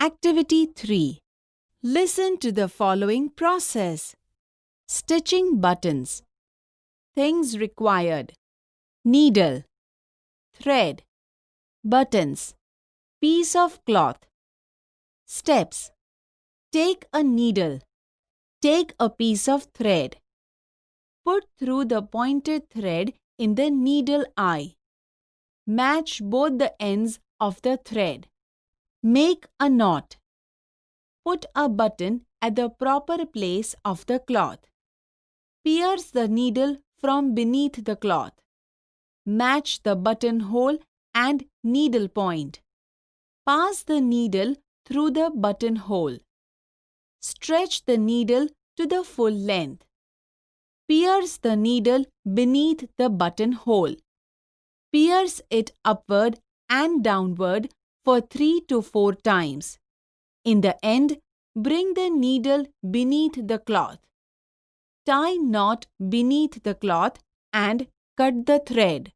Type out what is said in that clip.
Activity 3. Listen to the following process. Stitching buttons. Things required: needle, thread, buttons, piece of cloth. Steps: take a needle, take a piece of thread, put through the pointed thread in the needle eye. Match both the ends of the thread. Make a knot. Put a button at the proper place of the cloth. Pierce the needle from beneath the cloth. Match the buttonhole and needle point. Pass the needle through the buttonhole. Stretch the needle to the full length. Pierce the needle beneath the buttonhole. Pierce it upward and downward for 3 to 4 times. In the end, bring the needle beneath the cloth. Tie knot beneath the cloth and cut the thread.